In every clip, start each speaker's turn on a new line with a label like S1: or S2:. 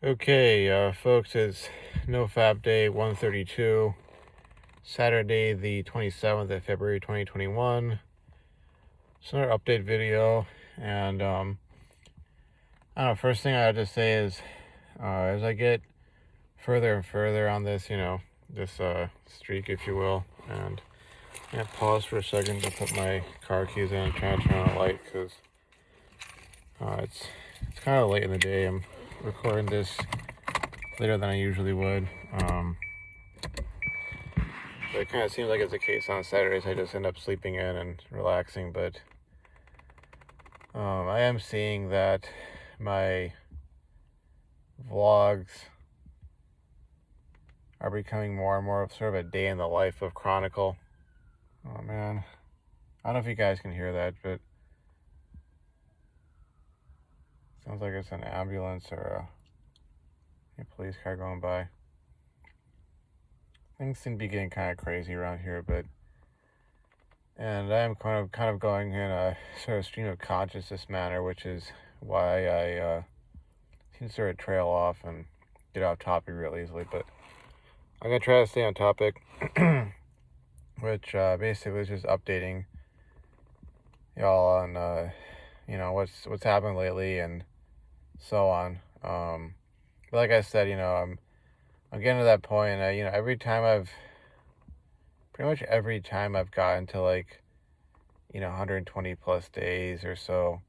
S1: Okay, folks, it's Nofap Day 132, Saturday the 27th of February 2021. It's another update video, and I don't know, first thing I have to say is, as I get further and further on this, this streak, if you will, and I'm gonna pause for a second to put my car keys in and try to turn on a light, because it's kind of late in the day. I'm recording this later than I usually would. But it kind of seems like it's the case on Saturdays. I just end up sleeping in and relaxing. But I am seeing that my vlogs are becoming more and more of sort of a day in the life of Chronicle. Oh man, I don't know if you guys can hear that, but it sounds like it's an ambulance or a police car going by. Things seem to be getting kind of crazy around here, and I am kind of going in a sort of stream of consciousness manner, which is why I seem to sort of trail off and get off topic real easily. But I'm gonna try to stay on topic, which basically is just updating y'all on what's happened lately and so on. But like I said, I'm getting to that point. Pretty much every time I've gotten to 120 plus days or so,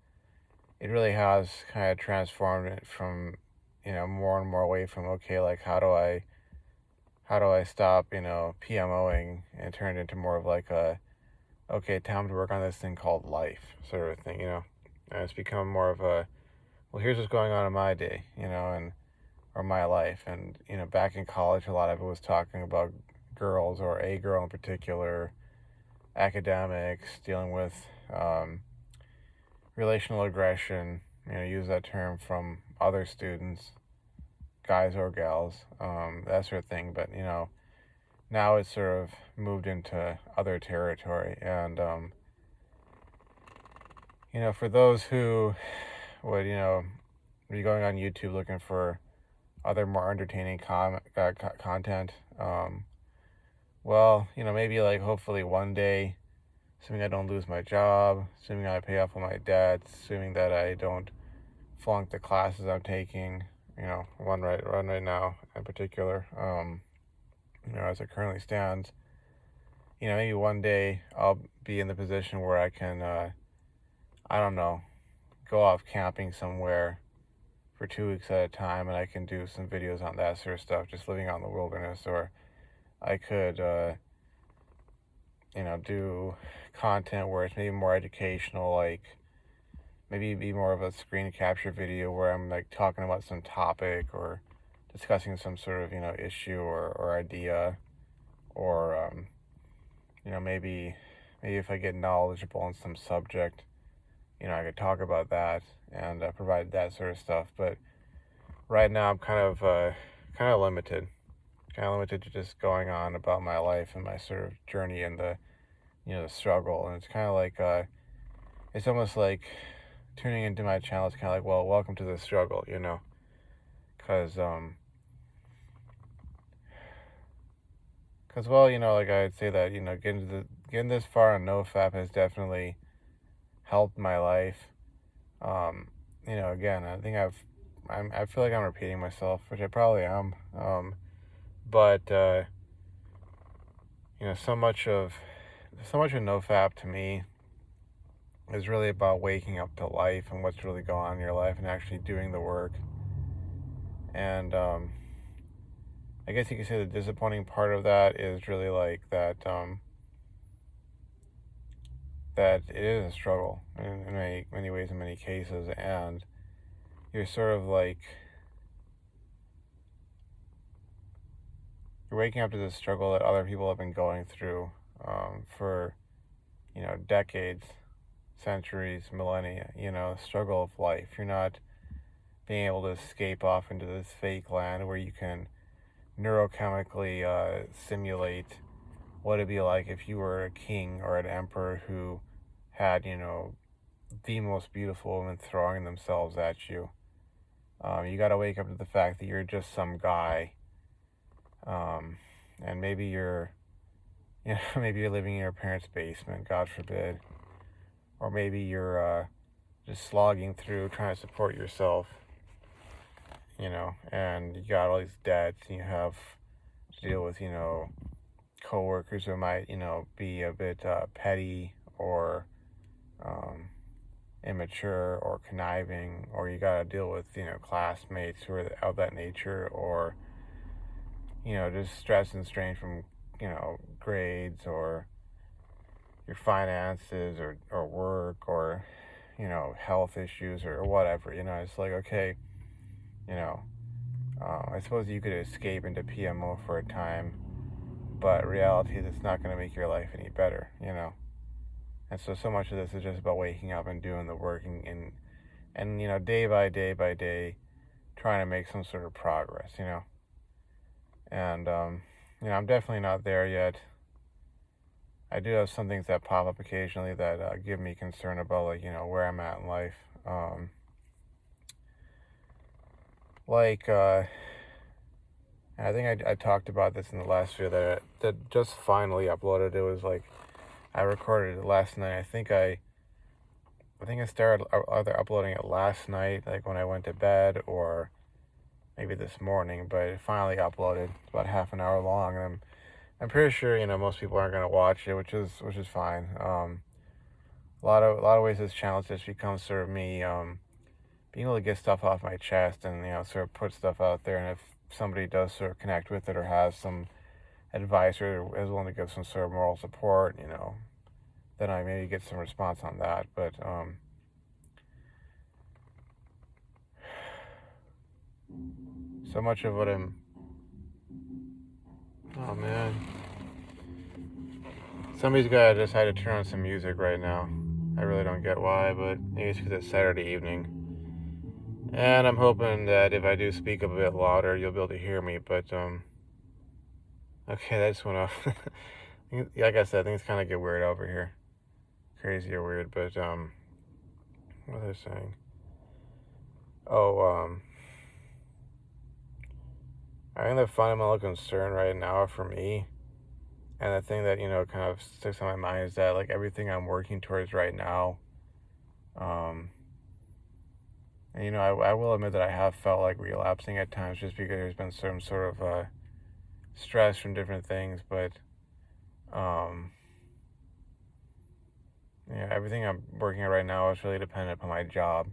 S1: it really has kind of transformed it from more and more away from, okay, like how do I stop PMOing and turn it into more of like a, okay, time to work on this thing called life sort of thing. And it's become more of a, well, here's what's going on in my day, and or my life. And back in college, a lot of it was talking about girls, or a girl in particular, academics, dealing with relational aggression, use that term from other students, guys or gals, that sort of thing. But now it's sort of moved into other territory. And for those who would be going on YouTube looking for other more entertaining content, well, maybe like hopefully one day, assuming I don't lose my job, assuming I pay off all my debts, assuming that I don't flunk the classes I'm taking, one right now in particular, as it currently stands, maybe one day I'll be in the position where I can, I don't know, go off camping somewhere for 2 weeks at a time, and I can do some videos on that sort of stuff, just living out in the wilderness. Or I could, do content where it's maybe more educational, like maybe be more of a screen capture video where I'm like talking about some topic or discussing some sort of, issue or idea, or, maybe if I get knowledgeable on some subject, I could talk about that and provide that sort of stuff. But right now I'm kind of limited to just going on about my life and my sort of journey and the struggle. And it's kind of like, it's almost like tuning into my channel is kind of like, well, welcome to the struggle, because well, like I'd say that getting this far on Nofap has definitely helped my life. Again, I feel like I'm repeating myself, which I probably am. But so much of Nofap to me is really about waking up to life and what's really going on in your life and actually doing the work. And I guess you could say the disappointing part of that is really like that that it is a struggle in many ways, in many cases, and you're sort of like, you're waking up to this struggle that other people have been going through for decades, centuries, millennia. The struggle of life. You're not being able to escape off into this fake land where you can neurochemically simulate what it'd be like if you were a king or an emperor who had the most beautiful women throwing themselves at you, You got to wake up to the fact that you're just some guy, um, and maybe you're, maybe you're living in your parents' basement, God forbid, or maybe you're just slogging through trying to support yourself, and you got all these debts, and you have to deal with, coworkers who might, be a bit petty or um, immature or conniving, or you got to deal with, classmates who are of that nature, or, just stress and strain from, grades or your finances or work or, health issues or whatever. It's like, okay, you know, I suppose you could escape into PMO for a time, but reality is it's not going to make your life any better. And so much of this is just about waking up and doing the work and day by day, trying to make some sort of progress. And, I'm definitely not there yet. I do have some things that pop up occasionally that give me concern about, like, where I'm at in life. Like, I think I talked about this in the last video that just finally uploaded. It was like, I recorded it last night. I think I started either uploading it last night, like when I went to bed, or maybe this morning, but it finally uploaded. It's about half an hour long, and I'm pretty sure most people aren't gonna watch it, which is fine. A lot of ways this channel just becomes sort of me being able to get stuff off my chest and sort of put stuff out there, and if somebody does sort of connect with it or has some advice or is willing to give some sort of moral support, then I maybe get some response on that. But so much of what I'm, oh man, somebody's got to decide to turn on some music right now. I really don't get why, but maybe it's because it's Saturday evening. And I'm hoping that if I do speak a bit louder, you'll be able to hear me. But okay, that just went off. Like I said, things kind of get weird over here, crazy or weird. But what was I saying? Oh, I think the fundamental concern right now for me, and the thing that kind of sticks on my mind, is that, like, everything I'm working towards right now, and I will admit that I have felt like relapsing at times, just because there's been some sort of stress from different things. But everything I'm working on right now is really dependent upon my job.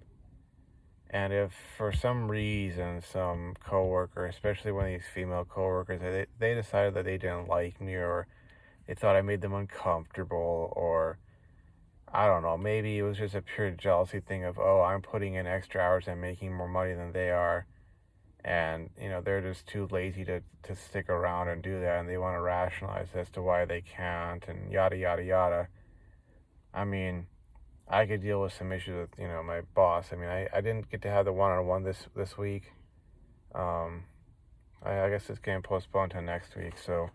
S1: And if for some reason some coworker, especially one of these female coworkers, they decided that they didn't like me, or they thought I made them uncomfortable, or I don't know, maybe it was just a pure jealousy thing of, oh, I'm putting in extra hours and making more money than they are, and they're just too lazy to stick around and do that, and they want to rationalize as to why they can't, and yada yada yada. I mean, I could deal with some issues with my boss. I mean, I didn't get to have the one-on-one this week. I guess it's getting postponed to next week. So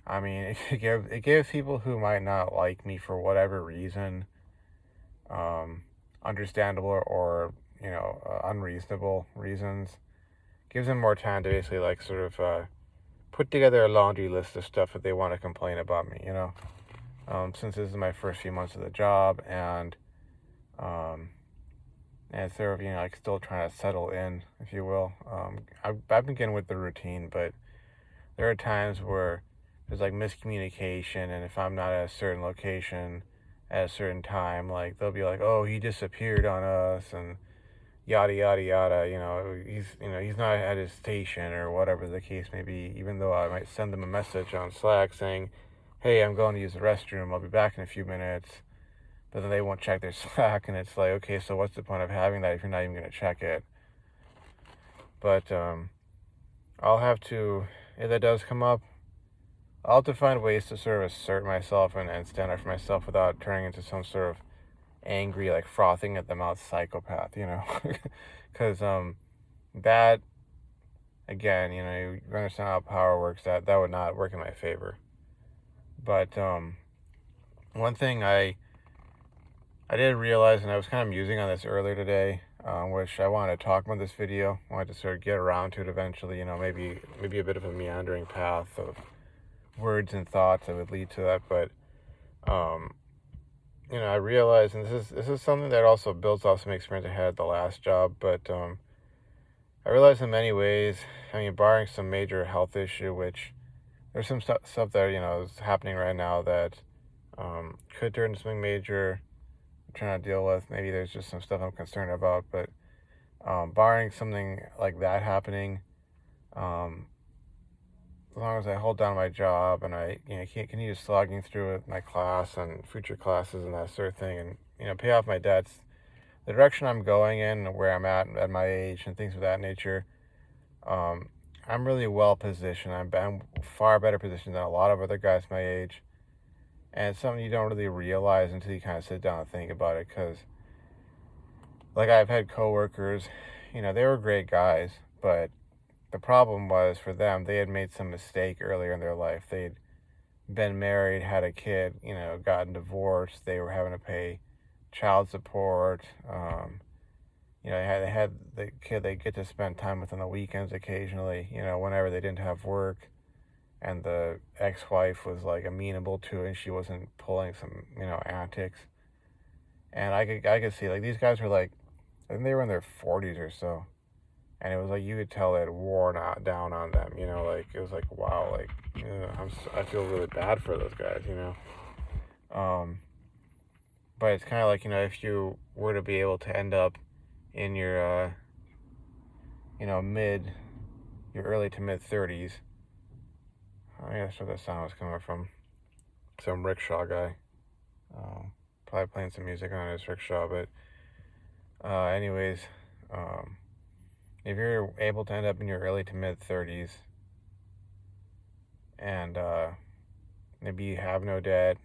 S1: I mean, it gives people who might not like me for whatever reason, understandable or unreasonable reasons, gives them more time to basically, like, sort of put together a laundry list of stuff that they want to complain about me. Since this is my first few months of the job, um, and sort of like still trying to settle in, if you will. I've been getting with the routine, but there are times where there's like miscommunication, and if I'm not at a certain location at a certain time, like, they'll be like, "Oh, he disappeared on us," and yada yada yada. He's not at his station, or whatever the case may be. Even though I might send them a message on Slack saying, "Hey, I'm going to use the restroom. I'll be back in a few minutes." But then they won't check their Slack, and it's like, okay, so what's the point of having that if you're not even going to check it? But I'll have to, if that does come up, I'll have to find ways to sort of assert myself and stand up for myself without turning into some sort of angry, like, frothing at the mouth psychopath, because that, again, you understand how power works. That would not work in my favor. But one thing I did realize, and I was kind of musing on this earlier today, which I wanted to talk about this video. I wanted to sort of get around to it eventually, maybe a bit of a meandering path of words and thoughts that would lead to that. But um, I realized, and this is something that also builds off some experience I had at the last job, but I realized in many ways, barring some major health issue, which there's some stuff that is happening right now that could turn into something major. I'm trying to deal with. Maybe there's just some stuff I'm concerned about, but barring something like that happening, um, as long as I hold down my job and I can't continue slogging through with my class and future classes and that sort of thing, and pay off my debts, the direction I'm going in, where I'm at my age, and things of that nature, um, I'm really well positioned. I'm far better positioned than a lot of other guys my age, and it's something you don't really realize until you kind of sit down and think about it. Because, like, I've had coworkers, they were great guys, but the problem was for them, they had made some mistake earlier in their life. They'd been married, had a kid, gotten divorced. They were having to pay child support. They had the kid they get to spend time with on the weekends occasionally, whenever they didn't have work. And the ex-wife was like amenable to it, and she wasn't pulling some, antics. And I could see, like, these guys were like, I think they were in their 40s or so. And it was like, you could tell it had worn out down on them, like, it was like, wow, like, I feel really bad for those guys, Um, but it's kind of like, if you were to be able to end up in your, your early to mid 30s, I guess where that sound was coming from. Some rickshaw guy. Probably playing some music on his rickshaw, but, anyways, if you're able to end up in your early to mid 30s and, maybe you have no debt,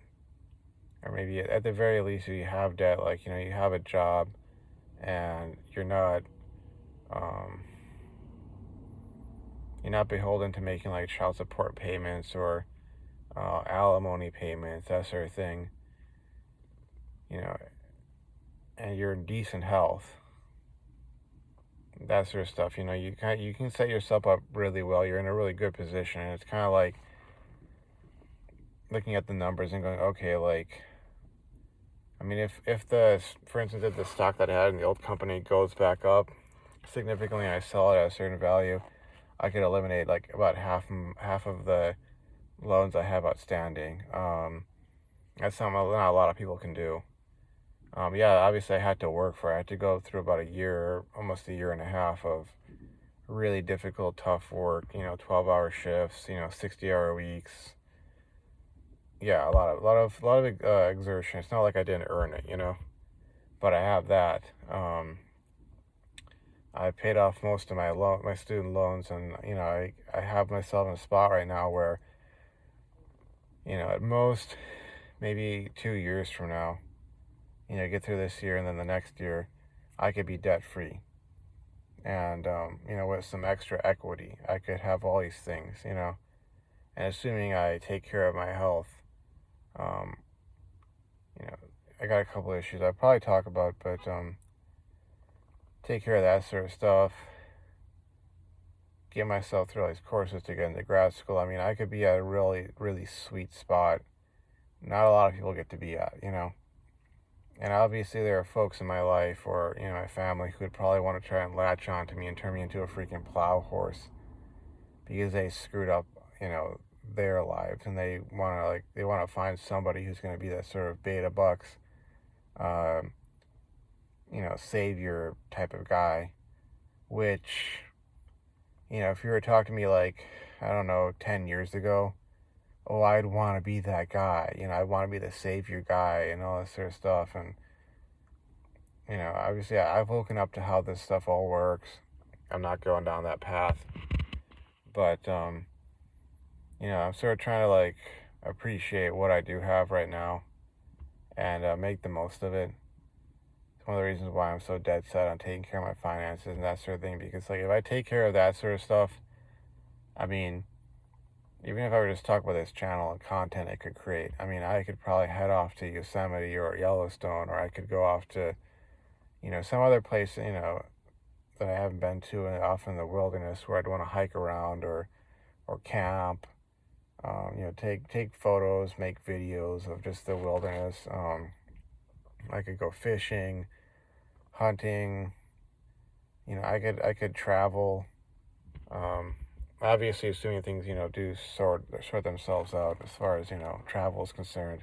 S1: or maybe at the very least, if you have debt, like, you have a job and um, you're not beholden to making like child support payments or alimony payments, that sort of thing, and you're in decent health, that sort of stuff, you can set yourself up really well. You're in a really good position, and it's kind of like looking at the numbers and going, okay, like, if for instance, if the stock that I had in the old company goes back up significantly and I sell it at a certain value, I could eliminate like about half of the loans I have outstanding. That's something not a lot of people can do. Yeah, obviously I had to work for it. I had to go through about a year, almost a year and a half of really difficult, tough work, 12-hour shifts, 60-hour weeks. Yeah, a lot of exertion. It's not like I didn't earn it, but I have that. I paid off most of my student loans, and I have myself in a spot right now where, at most maybe 2 years from now, get through this year and then the next year, I could be debt free, and with some extra equity, I could have all these things, and assuming I take care of my health, um, I got a couple issues I'll probably talk about, but take care of that sort of stuff, get myself through all these courses to get into grad school. I could be at a really, really sweet spot. Not a lot of people get to be at, And obviously there are folks in my life or, my family who would probably want to try and latch on to me and turn me into a freaking plow horse because they screwed up, their lives, and they want to find somebody who's going to be that sort of beta bucks, um, savior type of guy, which, if you were talking to me like, I don't know, 10 years ago, oh, I'd want to be that guy, I'd want to be the savior guy and all this sort of stuff. And, obviously I've woken up to how this stuff all works. I'm not going down that path, but, I'm sort of trying to like appreciate what I do have right now and make the most of it. It's one of the reasons why I'm so dead set on taking care of my finances and that sort of thing, because like if I take care of that sort of stuff, even if I were just talk about this channel and content it could create, I could probably head off to Yosemite or Yellowstone, or I could go off to, some other place, that I haven't been to, off in the wilderness where I'd want to hike around or camp. Take photos, make videos of just the wilderness. I could go fishing, hunting. I could travel. Um, Obviously, assuming things do sort themselves out as far as travel is concerned.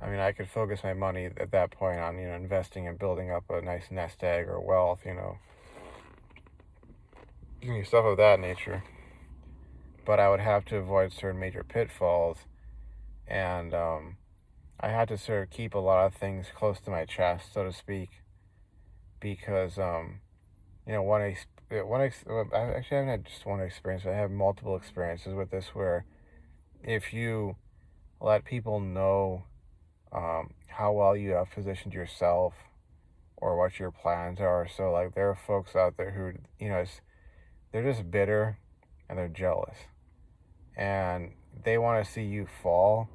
S1: I mean, I could focus my money at that point on investing and building up a nice nest egg or wealth, stuff of that nature. But I would have to avoid certain major pitfalls, and I had to sort of keep a lot of things close to my chest, so to speak, because one I actually haven't had just one experience. I have multiple experiences with this where if you let people know how well you have positioned yourself or what your plans are, so like there are folks out there who they're just bitter and they're jealous and they want to see you fall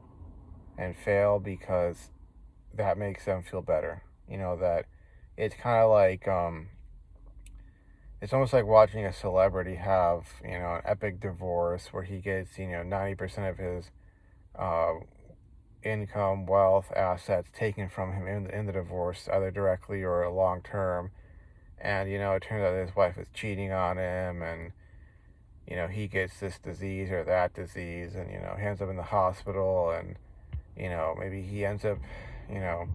S1: and fail because that makes them feel better. That it's kind of like it's almost like watching a celebrity have an epic divorce where he gets 90% of his uh, income, wealth, assets taken from him in the divorce, either directly or long term. And it turns out his wife is cheating on him, and he gets this disease or that disease, and he ends up in the hospital, and maybe he ends up, you know,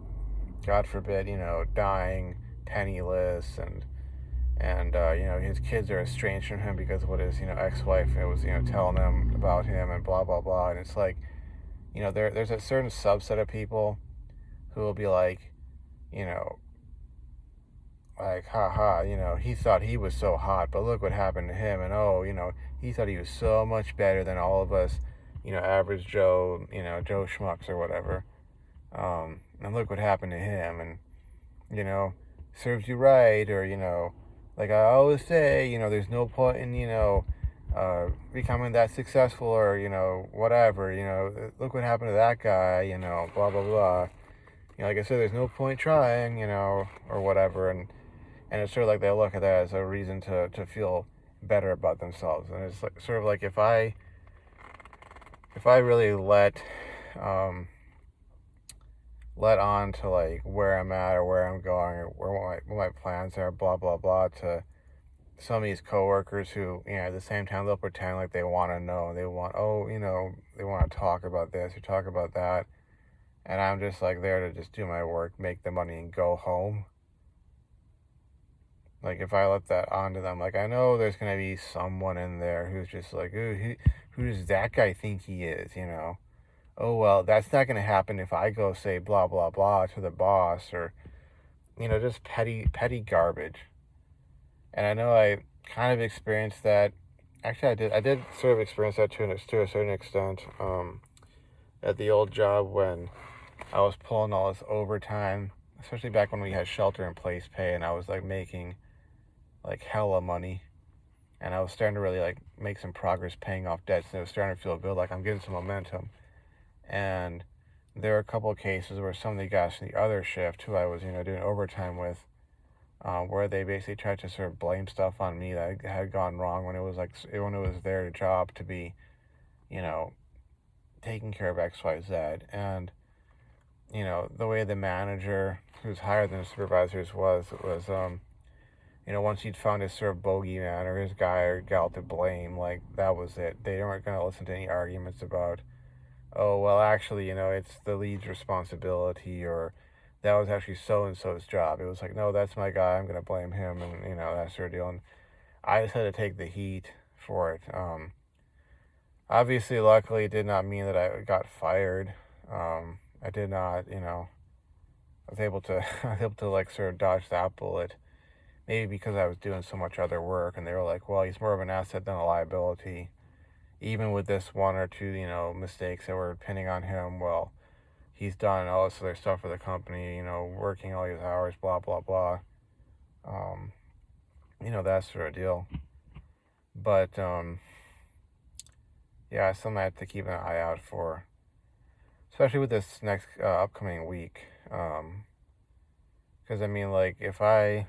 S1: God forbid, dying penniless, and his kids are estranged from him because of what his ex-wife was telling them about him and blah blah blah. And it's like there's a certain subset of people who will be like, you know like, haha, he thought he was so hot, but look what happened to him. And oh, he thought he was so much better than all of us, average Joe, Joe Schmucks or whatever. And look what happened to him. And, you know, serves you right. Or, like I always say, there's no point in, becoming that successful or, whatever. Look what happened to that guy, blah, blah, blah. Like I said, there's no point trying, or whatever. And it's sort of like they look at that as a reason to feel better about themselves. And it's like, sort of like if I really let on to like where I'm at or where I'm going or what my plans are, blah blah blah, to some of these coworkers who at the same time they'll pretend like they want to know, they want they want to talk about this or talk about that, and I'm just like there to just do my work, make the money, and go home. Like, if I let that onto them, like, I know there's going to be someone in there who's just like, ooh, who does that guy think he is, Oh, well, that's not going to happen if I go say blah, blah, blah to the boss, or, just petty garbage. And I know I kind of experienced that. Actually, I did sort of experience that to a certain extent at the old job when I was pulling all this overtime, especially back when we had shelter-in-place pay and I was, like, making like hella money, and I was starting to really like make some progress paying off debts, and it was starting to feel good, like I'm getting some momentum. And there were a couple of cases where some of the guys from the other shift who I was doing overtime with, where they basically tried to sort of blame stuff on me that had gone wrong when it was their job to be taking care of XYZ. And the way the manager, who's higher than the supervisors, was once he'd found his sort of bogeyman or his guy or gal to blame, like, that was it. They weren't going to listen to any arguments about, oh, well, actually, it's the lead's responsibility, or that was actually so-and-so's job. It was like, no, that's my guy, I'm going to blame him, and, that sort of deal. And I just had to take the heat for it. Obviously, luckily, it did not mean that I got fired. I did not, I was able to, like, sort of dodge that bullet. Maybe because I was doing so much other work, and they were like, well, he's more of an asset than a liability. Even with this one or two, mistakes that were pinning on him, well, he's done all this other stuff for the company, working all these hours, blah, blah, blah. That sort of deal. But, yeah, something I have to keep an eye out for, especially with this next upcoming week. Because Because I mean, like, even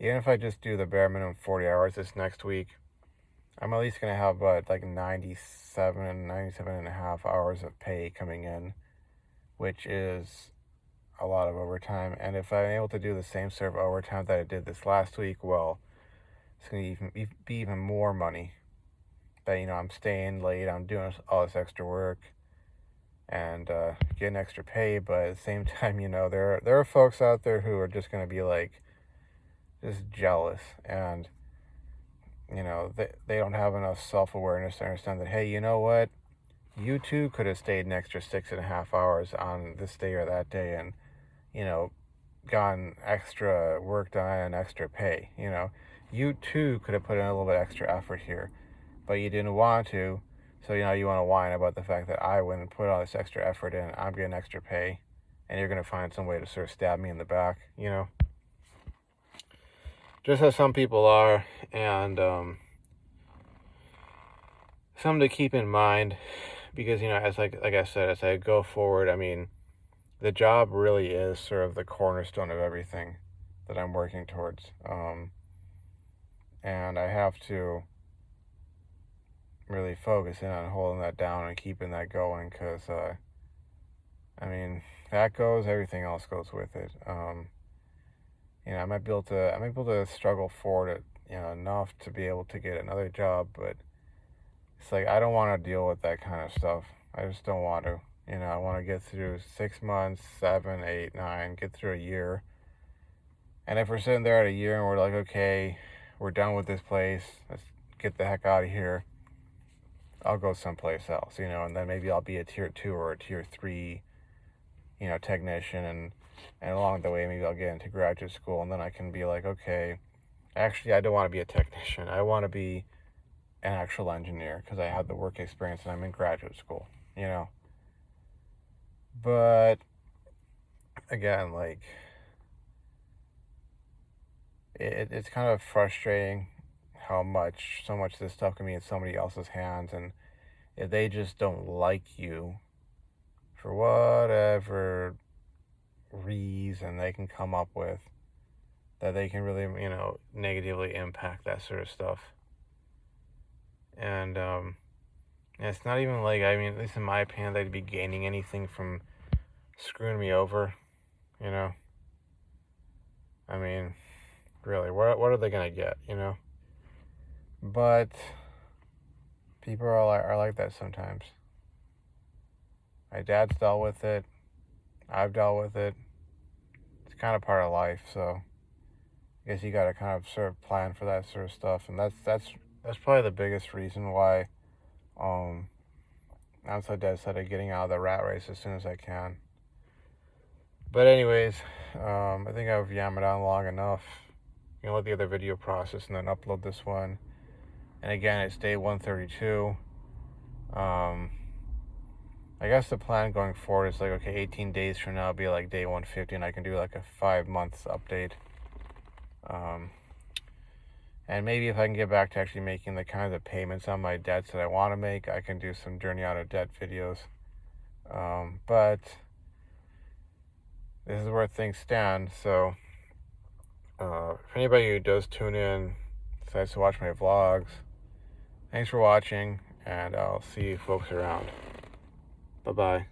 S1: if I just do the bare minimum 40 hours this next week, I'm at least going to have about like 97 and a half hours of pay coming in, which is a lot of overtime. And if I'm able to do the same sort of overtime that I did this last week, well, it's going to be even more money. That, I'm staying late, I'm doing all this extra work, and getting extra pay. But at the same time, there are folks out there who are just going to be like, just jealous, and they don't have enough self-awareness to understand that, hey, you know what, you too could have stayed an extra 6.5 hours on this day or that day, and gotten extra work done and extra pay. You too could have put in a little bit extra effort here, but you didn't want to. So you want to whine about the fact that I went and put all this extra effort in, I'm getting extra pay, and you're going to find some way to sort of stab me in the back. Just how some people are. And something to keep in mind, because as like I said, as I go forward, I mean, the job really is sort of the cornerstone of everything that I'm working towards, and I have to really focus in on holding that down and keeping that going, because I mean, that goes, everything else goes with it. I might be able to struggle forward it, enough to be able to get another job, but it's like, I don't want to deal with that kind of stuff. I just don't want to. I want to get through 6 months, 7, 8, 9, get through a year. And if we're sitting there at a year and we're like, okay, we're done with this place, let's get the heck out of here, I'll go someplace else, and then maybe I'll be a tier 2 or a tier 3, technician, and along the way, maybe I'll get into graduate school, and then I can be like, okay, actually, I don't want to be a technician. I want to be an actual engineer, because I have the work experience and I'm in graduate school, But, again, like, it's kind of frustrating how so much of this stuff can be in somebody else's hands, and if they just don't like you for whatever reason they can come up with, that they can really, negatively impact that sort of stuff. And it's not even like, I mean, at least in my opinion, they'd be gaining anything from screwing me over, I mean, really, what are they gonna get, But people are like that sometimes. My dad's dealt with it. I've dealt with it. It's kind of part of life, so I guess you got to kind of sort of plan for that sort of stuff, and that's probably the biggest reason why I'm so dead set at getting out of the rat race as soon as I can. But anyways, I think I've yammered on long enough. You can let the other video process and then upload this one. And again, it's day 132. I guess the plan going forward is like, okay, 18 days from now, it'll be like day 150, and I can do like a 5 months update. And maybe if I can get back to actually making the kind of payments on my debts that I want to make, I can do some journey out of debt videos. But this is where things stand. So if anybody who does tune in decides to watch my vlogs, thanks for watching, and I'll see you folks around. Bye-bye.